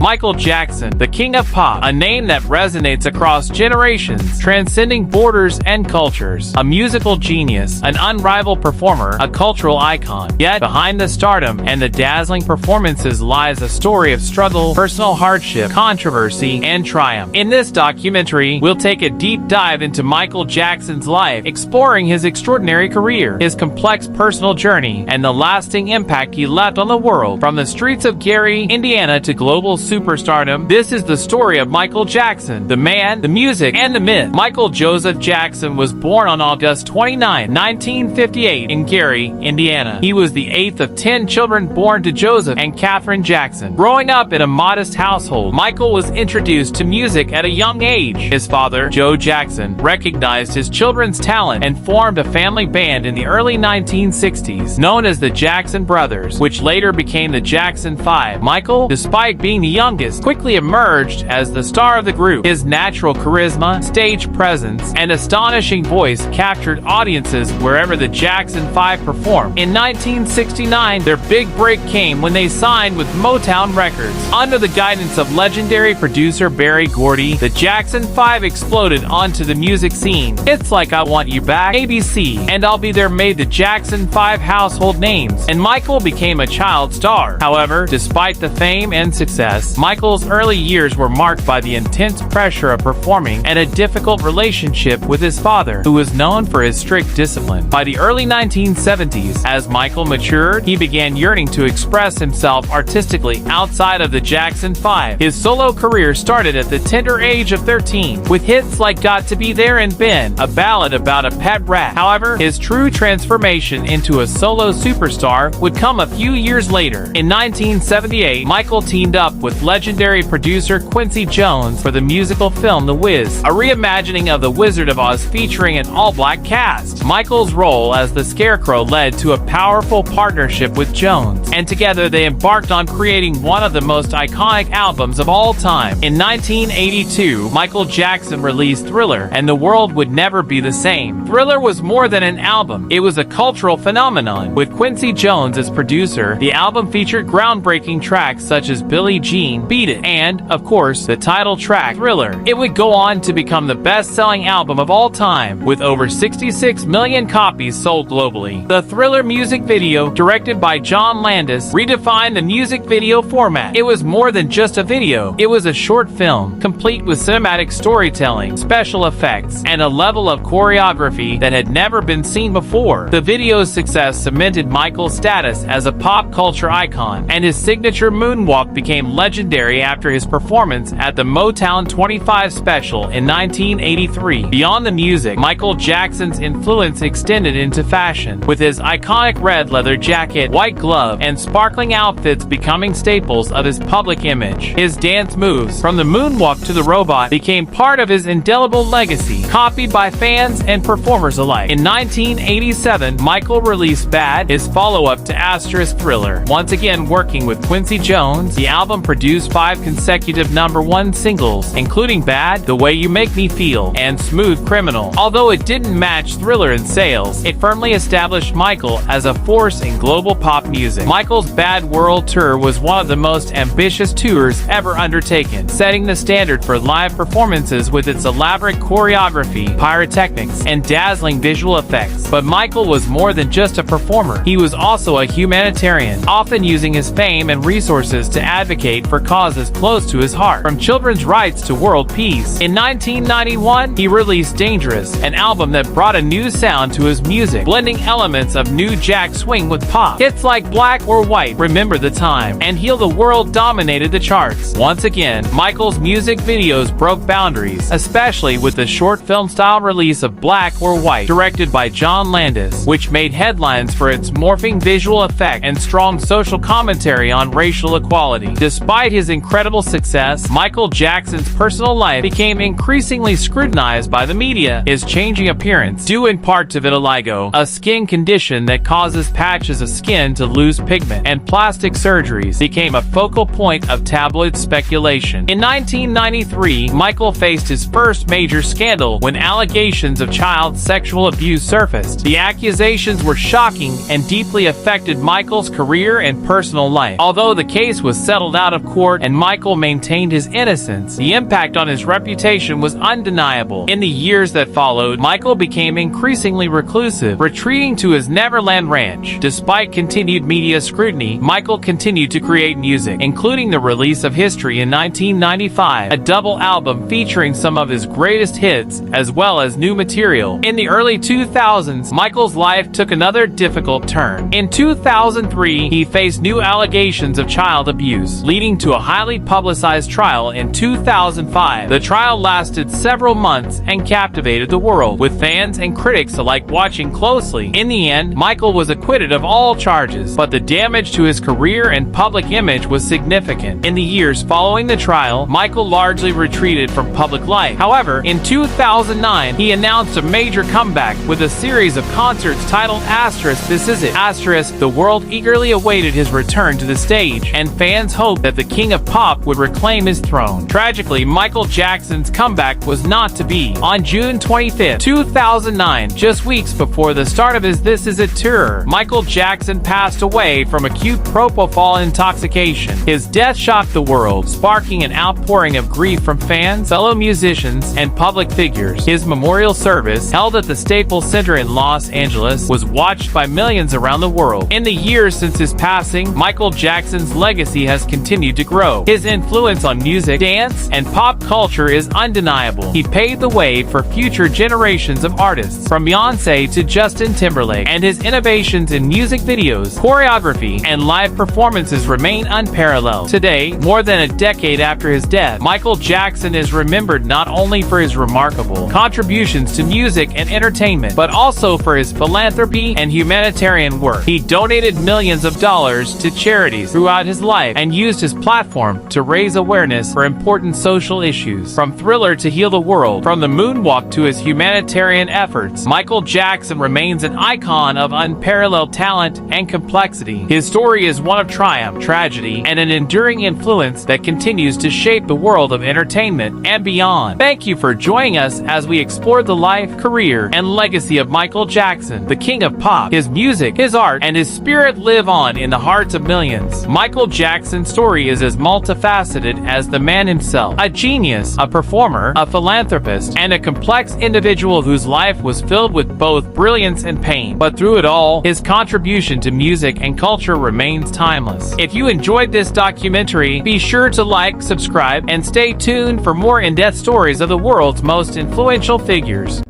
Michael Jackson, the king of pop, a name that resonates across generations, transcending borders and cultures. A musical genius, an unrivaled performer, a cultural icon. Yet, behind the stardom and the dazzling performances lies a story of struggle, personal hardship, controversy, and triumph. In this documentary, we'll take a deep dive into Michael Jackson's life, exploring his extraordinary career, his complex personal journey, and the lasting impact he left on the world. From the streets of Gary, Indiana to global superstardom, this is the story of Michael Jackson, the man, the music, and the myth. Michael Joseph Jackson was born on August 29, 1958 in Gary, Indiana. He was the eighth of 10 children born to Joseph and Catherine Jackson. Growing up in a modest household, Michael was introduced to music at a young age. His father, Joe Jackson, recognized his children's talent and formed a family band in the early 1960s, known as the Jackson Brothers, which later became the Jackson 5. Michael, despite being the youngest, quickly emerged as the star of the group. His natural charisma, stage presence, and astonishing voice captured audiences wherever the Jackson 5 performed. In 1969, their big break came when they signed with Motown Records. Under the guidance of legendary producer Berry Gordy, the Jackson 5 exploded onto the music scene. Hits like I Want You Back, ABC, and I'll Be There made the Jackson 5 household names, and Michael became a child star. However, despite the fame and success, Michael's early years were marked by the intense pressure of performing and a difficult relationship with his father, who was known for his strict discipline. By the early 1970s, as Michael matured, he began yearning to express himself artistically outside of the Jackson 5. His solo career started at the tender age of 13, with hits like Got to Be There and Ben, a ballad about a pet rat. However, his true transformation into a solo superstar would come a few years later. In 1978, Michael teamed up with legendary producer Quincy Jones for the musical film The Wiz, a reimagining of The Wizard of Oz featuring an all-black cast. Michael's role as the Scarecrow led to a powerful partnership with Jones, and together they embarked on creating one of the most iconic albums of all time. In 1982, Michael Jackson released Thriller, and the world would never be the same. Thriller was more than an album, it was a cultural phenomenon. With Quincy Jones as producer, the album featured groundbreaking tracks such as Billie Jean, Beat It, and, of course, the title track, Thriller. It would go on to become the best-selling album of all time, with over 66 million copies sold globally. The Thriller music video, directed by John Landis, redefined the music video format. It was more than just a video, it was a short film, complete with cinematic storytelling, special effects, and a level of choreography that had never been seen before. The video's success cemented Michael's status as a pop culture icon, and his signature moonwalk became legendary after his performance at the Motown 25 special in 1983. Beyond the music, Michael Jackson's influence extended into fashion, with his iconic red leather jacket, white glove, and sparkling outfits becoming staples of his public image. His dance moves, from the moonwalk to the robot, became part of his indelible legacy, copied by fans and performers alike. In 1987, Michael released Bad, his follow-up to Asterisk Thriller. Once again working with Quincy Jones, the album produced 5 consecutive #1 singles, including Bad, The Way You Make Me Feel, and Smooth Criminal. Although it didn't match Thriller in sales, it firmly established Michael as a force in global pop music. Michael's Bad World Tour was one of the most ambitious tours ever undertaken, setting the standard for live performances with its elaborate choreography, pyrotechnics, and dazzling visual effects. But Michael was more than just a performer. He was also a humanitarian, often using his fame and resources to advocate for causes close to his heart, from children's rights to world peace. In 1991, he released Dangerous, an album that brought a new sound to his music, blending elements of new jack swing with pop. Hits like Black or White, Remember the Time, and Heal the World dominated the charts. Once again, Michael's music videos broke boundaries, especially with the short film-style release of Black or White, directed by John Landis, which made headlines for its morphing visual effect and strong social commentary on racial equality. Despite his incredible success, Michael Jackson's personal life became increasingly scrutinized by the media. His changing appearance, due in part to vitiligo, a skin condition that causes patches of skin to lose pigment, and plastic surgeries, became a focal point of tabloid speculation. In 1993, Michael faced his first major scandal when allegations of child sexual abuse surfaced. The accusations were shocking and deeply affected Michael's career and personal life. Although the case was settled out of court and Michael maintained his innocence, the impact on his reputation was undeniable. In the years that followed, Michael became increasingly reclusive, retreating to his Neverland ranch. Despite continued media scrutiny, Michael continued to create music, including the release of History in 1995, a double album featuring some of his greatest hits, as well as new material. In the early 2000s, Michael's life took another difficult turn. In 2003, he faced new allegations of child abuse, leading to a highly publicized trial in 2005. The trial lasted several months and captivated the world, with fans and critics alike watching closely. In the end, Michael was acquitted of all charges, but the damage to his career and public image was significant. In the years following the trial, Michael largely retreated from public life. However, in 2009, he announced a major comeback with a series of concerts titled Asterisk, This Is It. Asterisk, the world eagerly awaited his return to the stage, and fans hoped that the king of pop would reclaim his throne. Tragically, Michael Jackson's comeback was not to be. On June 25, 2009, just weeks before the start of his This Is It tour, Michael Jackson passed away from acute propofol intoxication. His death shocked the world, sparking an outpouring of grief from fans, fellow musicians, and public figures. His memorial service, held at the Staples Center in Los Angeles, was watched by millions around the world. In the years since his passing, Michael Jackson's legacy has continued to grow. His influence on music, dance, and pop culture is undeniable. He paved the way for future generations of artists, from Beyoncé to Justin Timberlake, and his innovations in music videos, choreography, and live performances remain unparalleled. Today, more than a decade after his death, Michael Jackson is remembered not only for his remarkable contributions to music and entertainment, but also for his philanthropy and humanitarian work. He donated millions of dollars to charities throughout his life and used his platform to raise awareness for important social issues. From Thriller to Heal the World, from the moonwalk to his humanitarian efforts, Michael Jackson remains an icon of unparalleled talent and complexity. His story is one of triumph, tragedy, and an enduring influence that continues to shape the world of entertainment and beyond. Thank you for joining us as we explore the life, career, and legacy of Michael Jackson, the king of pop. His music, his art, and his spirit live on in the hearts of millions. Michael Jackson's story is as multifaceted as the man himself. A genius, a performer, a philanthropist, and a complex individual whose life was filled with both brilliance and pain. But through it all, his contribution to music and culture remains timeless. If you enjoyed this documentary, be sure to like, subscribe, and stay tuned for more in-depth stories of the world's most influential figures.